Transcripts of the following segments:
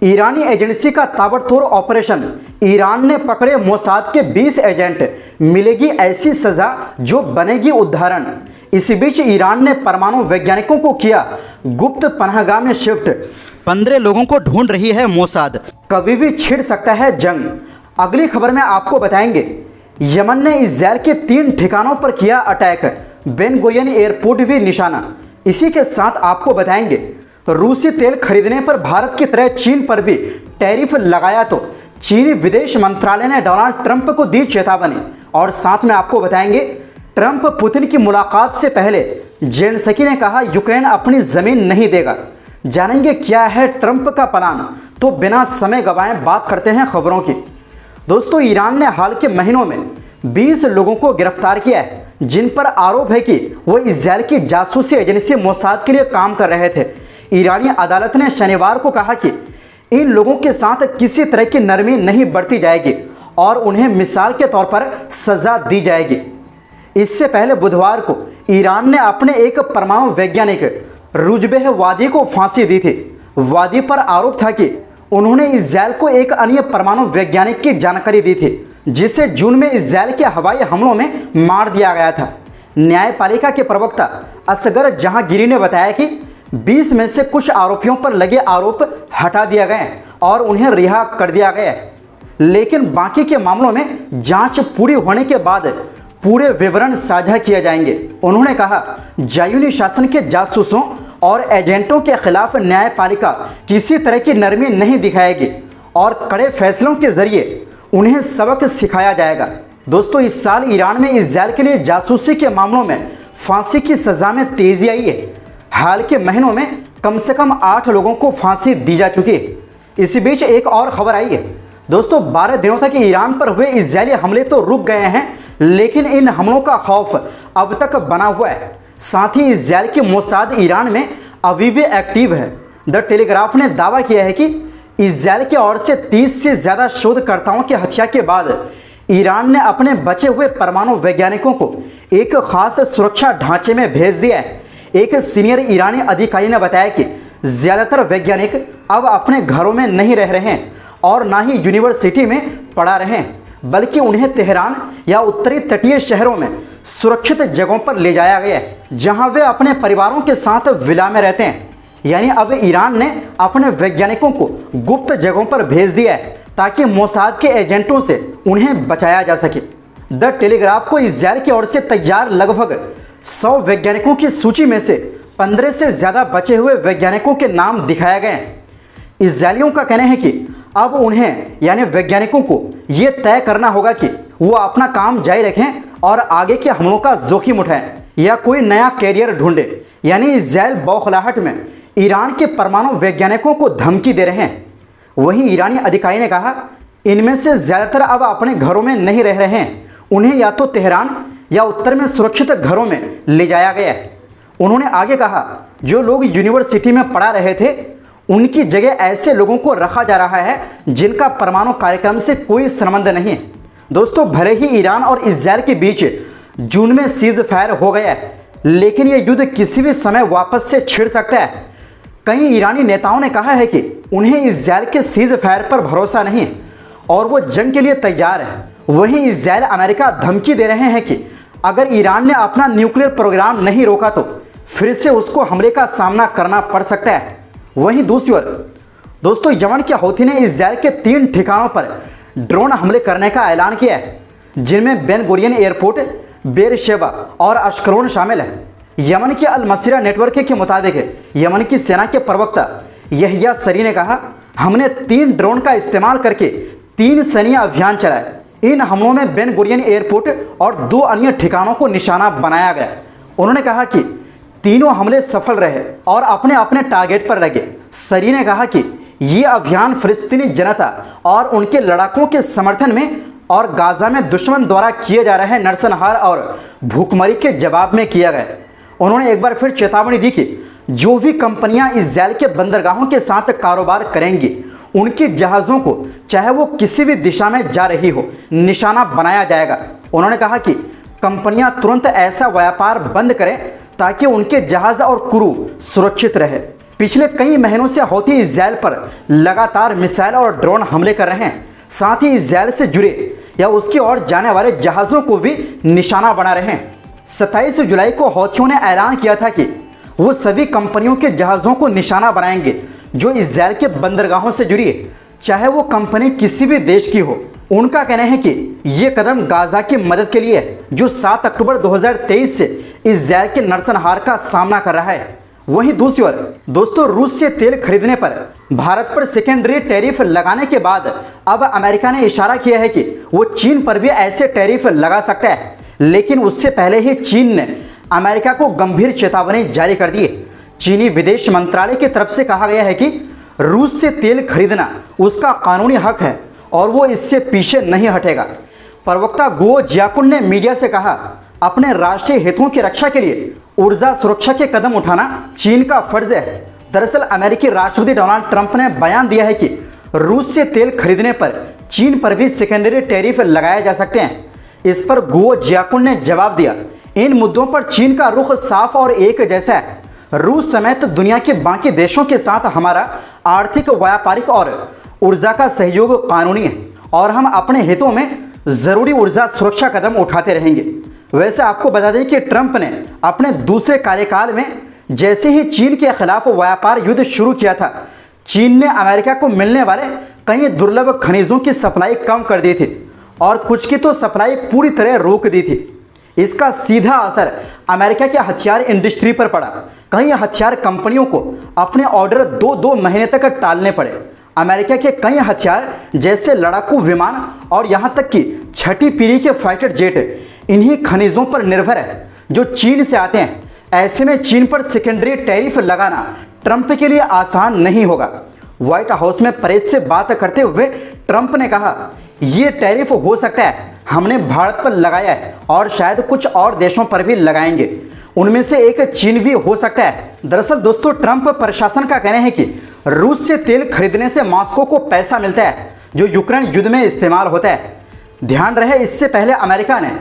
ईरानी agency का ताबड़तोड़ operation, Iran ने पकड़े मोसाद के 20 एजेंट, मिलेगी ऐसी सजा जो बनेगी उदाहरण। इसी बीच ईरान ने परमाणु वैज्ञानिकों को किया गुप्त पनाहगाह में शिफ्ट, 15 लोगों को ढूंढ रही है मोसाद, कभी भी छिड़ सकता है जंग। अगली खबर में आपको बताएंगे यमन ने इजरायल के 3 ठिकानों पर किया अटैक, बेन गुरियन एयरपोर्ट भी निशाना। इसी के साथ आपको बताएंगे रूसी तेल खरीदने पर भारत की तरह चीन पर भी टैरिफ लगाया तो चीनी विदेश मंत्रालय ने डोनाल्ड ट्रंप को दी चेतावनी। और साथ में आपको बताएंगे ट्रंप पुतिन की मुलाकात से पहले जेलेंस्की ने कहा यूक्रेन अपनी जमीन नहीं देगा। जानेंगे क्या है ट्रंप का प्लान, तो बिना समय गवाए बात करते हैं खबरों की। दोस्तों, ईरान ने हाल के महीनों में 20 लोगों को गिरफ्तार किया है जिन पर आरोप है कि वो इजरायल की जासूसी एजेंसी मोसाद के लिए काम कर रहे थे। ईरानी अदालत ने शनिवार को कहा कि इन लोगों के साथ किसी तरह की नरमी नहीं बरती जाएगी और उन्हें मिसाल के तौर पर सजा दी जाएगी। इससे पहले बुधवार को ईरान ने अपने एक परमाणु वैज्ञानिक रुजबेह वादी को फांसी दी थी। वादी पर आरोप था कि उन्होंने इजरायल को एक अन्य परमाणु वैज्ञानिक की जानकारी दी थी जिसे जून में इजरायल के हवाई हमलों में मार दिया गया था। न्यायपालिका के प्रवक्ता असगर जहांगीरी ने बताया कि 20 में से कुछ आरोपियों पर लगे आरोप हटा दिया गए और उन्हें रिहा कर दिया गया, लेकिन बाकी के मामलों में जांच पूरी होने के बाद पूरे विवरण साझा किए जाएंगे। उन्होंने कहा ज़ायोनी शासन के जासूसों और एजेंटों के खिलाफ न्यायपालिका किसी तरह की नरमी नहीं दिखाएगी और कड़े फैसलों के जरिए उन्हें सबक सिखाया जाएगा। दोस्तों, इस साल ईरान में इजरायल के लिए जासूसी के मामलों में फांसी की सजा में तेजी आई है। हाल के महीनों में कम से कम 8 लोगों को फांसी दी जा चुकी है। इसी बीच एक और खबर आई है। दोस्तों, 12 दिनों तक ईरान पर हुए इजरायली हमले तो रुक गए हैं, लेकिन इन हमलों का खौफ अब तक बना हुआ है। साथ ही इजरायल की मोसाद ईरान में अभी भी एक्टिव है। द टेलीग्राफ ने दावा किया है कि इजरायल की ओर से 30 से ज़्यादा शोधकर्ताओं की हत्या के बाद ईरान ने अपने बचे हुए परमाणु वैज्ञानिकों को एक खास सुरक्षा ढांचे में भेज दिया है। एक सीनियर ईरानी अधिकारी ने बताया कि ज़्यादातर वैज्ञानिक अब अपने घरों में नहीं रह रहे हैं और ना ही यूनिवर्सिटी में पढ़ा रहे हैं, बल्कि उन्हें तेहरान या उत्तरी तटीय शहरों में सुरक्षित जगहों पर ले जाया गया है जहां वे अपने परिवारों के साथ विला में रहते हैं। यानी अब ईरान ने अपने वैज्ञानिकों को गुप्त जगहों पर भेज दिया है ताकि मोसाद के एजेंटों से उन्हें बचाया जा सके। द टेलीग्राफ को इजरायल की ओर से तैयार लगभग 100 वैज्ञानिकों की सूची में से 15 से ज़्यादा बचे हुए वैज्ञानिकों के नाम दिखाए गए हैं। इजरायलियों का कहना है कि अब उन्हें यानी वैज्ञानिकों को ये तय करना होगा कि वो अपना काम जारी रखें और आगे के हमलों का जोखिम उठाएं या कोई नया कैरियर ढूंढे। यानी इजरायल बौखलाहट में ईरान के परमाणु वैज्ञानिकों को धमकी दे रहे हैं। वहीं ईरानी अधिकारी ने कहा इनमें से ज़्यादातर अब अपने घरों में नहीं रह रहे हैं, उन्हें या तो तेहरान या उत्तर में सुरक्षित घरों में ले जाया गया है। उन्होंने आगे कहा जो लोग यूनिवर्सिटी में पढ़ा रहे थे उनकी जगह ऐसे लोगों को रखा जा रहा है जिनका परमाणु कार्यक्रम से कोई संबंध नहीं है। दोस्तों, भले ही ईरान और इजरायल के बीच जून में सीज फायर हो गया है, लेकिन यह युद्ध किसी भी समय वापस से छिड़ सकता है। कई ईरानी नेताओं ने कहा है कि उन्हें इजरायल के सीज फायर पर भरोसा नहीं और वो जंग के लिए तैयार है। वहीं इजरायल अमेरिका धमकी दे रहे हैं कि अगर ईरान ने अपना न्यूक्लियर प्रोग्राम नहीं रोका तो फिर से उसको हमले का सामना करना पड़ सकता है। वहीं दूसरी ओर दोस्तों, यमन के हौथी ने इजरायल के 3 ठिकानों पर ड्रोन हमले करने का ऐलान किया है, जिनमें बेन गुरियन एयरपोर्ट, बेरशेबा और अशकलोन शामिल है। यमन के अल मसीरा नेटवर्क के मुताबिक यमन की सेना के प्रवक्ता यहिया सरी ने कहा हमने 3 ड्रोन का इस्तेमाल करके 3 सैन्य अभियान चलाए। इन हमलों में बेन गुरियन एयरपोर्ट और 2 अन्य ठिकानों को निशाना बनाया गया। उन्होंने कहा कि तीनों हमले सफल रहे और अपने अपने टारगेट पर लगे। सरी ने कहा कि ये अभियान फिलिस्तीनी जनता और उनके लड़ाकों के समर्थन में और गाजा में दुश्मन द्वारा किए जा रहे नरसंहार और भूखमरी के जवाब में किया गया। उन्होंने एक बार फिर चेतावनी दी कि जो भी कंपनियां इजरायल के बंदरगाहों के साथ कारोबार करेंगी उनके जहाज़ों को चाहे वो किसी भी दिशा में जा रही हो निशाना बनाया जाएगा। उन्होंने कहा कि कंपनियां तुरंत ऐसा व्यापार बंद करें ताकि उनके जहाज़ और क्रू सुरक्षित रहे। पिछले कई महीनों से हौथी इजराइल पर लगातार मिसाइल और ड्रोन हमले कर रहे हैं। साथ ही इजराइल से जुड़े या उसकी ओर जाने वाले जहाज़ों को भी निशाना बना रहे हैं। 27 जुलाई को हौथियों ने ऐलान किया था कि वो सभी कंपनियों के जहाज़ों को निशाना बनाएंगे जो इजराइल के बंदरगाहों से जुड़ी है, चाहे वो कंपनी किसी भी देश की हो। उनका कहना है कि ये कदम गाजा की मदद के लिए है, जो 7 अक्टूबर 2023 से इजराइल के नरसंहार का सामना कर रहा है। वहीं दूसरी ओर दोस्तों, रूस से तेल खरीदने पर भारत पर सेकेंडरी टैरिफ लगाने के बाद अब अमेरिका ने इशारा किया है कि वो चीन पर भी ऐसे टैरिफ लगा सकता है। लेकिन उससे पहले ही चीन ने अमेरिका को गंभीर चेतावनी जारी कर दी है। चीनी विदेश मंत्रालय की तरफ से कहा गया है कि रूस से तेल खरीदना उसका कानूनी हक है और वो इससे पीछे नहीं हटेगा। प्रवक्ता गुओ जियाकुन ने मीडिया से कहा, अपने राष्ट्रीय हितों की रक्षा के लिए ऊर्जा सुरक्षा के कदम उठाना चीन का फर्ज है। दरअसल अमेरिकी राष्ट्रपति डोनाल्ड ट्रंप ने बयान दिया है कि रूस से तेल खरीदने पर चीन पर भी सेकेंडरी टैरिफ लगाए जा सकते हैं। इस पर गुओ जियाकुन ने जवाब दिया, इन मुद्दों पर चीन का रुख साफ और एक जैसा है। रूस समेत दुनिया के बाकी देशों के साथ हमारा आर्थिक, व्यापारिक और ऊर्जा का सहयोग कानूनी है और हम अपने हितों में जरूरी ऊर्जा सुरक्षा कदम उठाते रहेंगे। वैसे आपको बता दें कि ट्रंप ने अपने दूसरे कार्यकाल में जैसे ही चीन के खिलाफ व्यापार युद्ध शुरू किया था, चीन ने अमेरिका को मिलने वाले कई दुर्लभ खनिजों की सप्लाई कम कर दी थी और कुछ की तो सप्लाई पूरी तरह रोक दी थी। इसका सीधा असर अमेरिका के हथियार इंडस्ट्री पर पड़ा। कई हथियार कंपनियों को अपने ऑर्डर 2-2 महीने तक टालने पड़े। अमेरिका के कई हथियार जैसे लड़ाकू विमान और यहां तक कि 6ठी पीढ़ी के फाइटर जेट इन्हीं खनिजों पर निर्भर है जो चीन से आते हैं। ऐसे में चीन पर सेकेंडरी टैरिफ लगाना ट्रंप के लिए आसान नहीं होगा। व्हाइट हाउस में प्रेस से बात करते हुए ट्रंप ने कहा, ये टैरिफ हो सकता है हमने भारत पर लगाया है और शायद कुछ और देशों पर भी लगाएंगे, उनमें से एक चीन भी हो सकता है। दरअसल दोस्तों, ट्रंप प्रशासन का कहना है कि रूस से तेल खरीदने से मॉस्को को पैसा मिलता है जो यूक्रेन युद्ध में इस्तेमाल होता है। ध्यान रहे, इससे पहले अमेरिका ने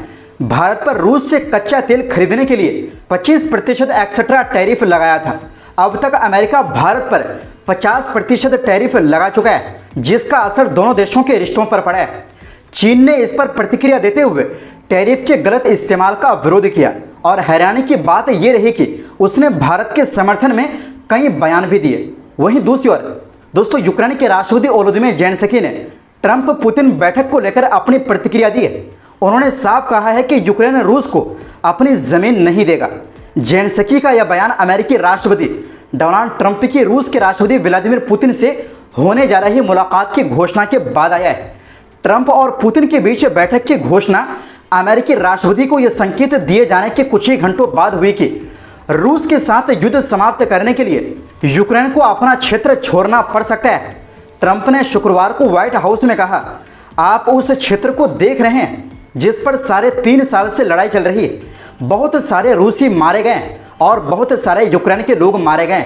भारत पर रूस से कच्चा तेल खरीदने के लिए 25% एक्स्ट्रा टैरिफ लगाया था। अब तक अमेरिका भारत पर 50% टैरिफ लगा चुका है, जिसका असर दोनों देशों के रिश्तों पर पड़ा है। चीन ने इस पर प्रतिक्रिया देते हुए टैरिफ के गलत इस्तेमाल का विरोध किया और हैरानी की बात यह रही कि उसने भारत के समर्थन में कई बयान भी दिए। वहीं दूसरी ओर दोस्तों, यूक्रेन के राष्ट्रपति वोलोदिमीर ज़ेलेंस्की ने ट्रंप पुतिन बैठक को लेकर अपनी प्रतिक्रिया दी है। उन्होंने साफ कहा है कि यूक्रेन रूस को अपनी जमीन नहीं देगा। ज़ेलेंस्की का यह बयान अमेरिकी राष्ट्रपति डोनाल्ड ट्रंप की रूस के राष्ट्रपति व्लादिमीर पुतिन से होने जा रही मुलाकात की घोषणा के बाद आया है। ट्रंप और पुतिन के बीच बैठक की घोषणा अमेरिकी राष्ट्रपति को यह संकेत दिए जाने के कुछ ही घंटों बाद हुई कि रूस के साथ युद्ध समाप्त करने के लिए यूक्रेन को अपना क्षेत्र छोड़ना पड़ सकता है। ट्रंप ने शुक्रवार को व्हाइट हाउस में कहा, आप उस क्षेत्र को देख रहे हैं जिस पर 3.5 साल से लड़ाई चल रही है। बहुत सारे रूसी मारे गए और बहुत सारे यूक्रेन के लोग मारे गए।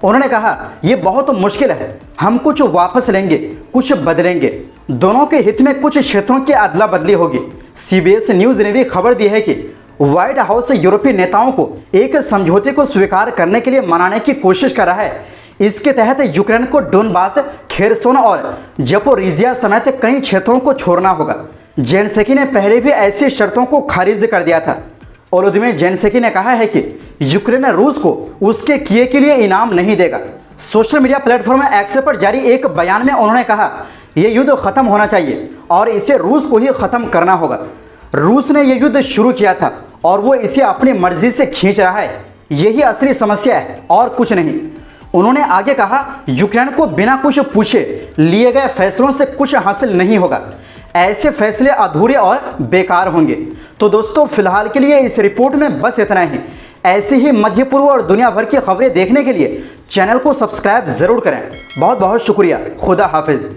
उन्होंने कहा, यह बहुत मुश्किल है, हम कुछ वापस लेंगे, कुछ बदलेंगे, दोनों के हित में कुछ क्षेत्रों की अदला बदली होगी। CBS न्यूज़ ने भी खबर दी है कि व्हाइट हाउस यूरोपीय नेताओं को एक समझौते को स्वीकार करने के लिए मनाने की कोशिश कर रहा है। इसके तहत यूक्रेन को डोनबास, खेरसोन और ज़पोरिज़िया समेत कई क्षेत्रों को छोड़ना होगा। ज़ेलेंस्की ने पहले भी ऐसी शर्तों को खारिज कर दिया था। वोलोदिमीर ज़ेलेंस्की ने कहा है कि यूक्रेन रूस को उसके किए के लिए इनाम नहीं देगा। सोशल मीडिया प्लेटफॉर्म एक्स पर जारी एक बयान में उन्होंने कहा, यह युद्ध खत्म होना चाहिए और इसे रूस को ही खत्म करना होगा। रूस ने यह युद्ध शुरू किया था और वो इसे अपनी मर्जी से खींच रहा है। यही असली समस्या है और कुछ नहीं। उन्होंने आगे कहा, यूक्रेन को बिना कुछ पूछे लिए गए फैसलों से कुछ हासिल नहीं होगा। ऐसे फैसले अधूरे और बेकार होंगे। तो दोस्तों, फिलहाल के लिए इस रिपोर्ट में बस इतना ही। ऐसे ही मध्य पूर्व और दुनिया भर की खबरें देखने के लिए चैनल को सब्सक्राइब जरूर करें। बहुत बहुत शुक्रिया। खुदा हाफिज।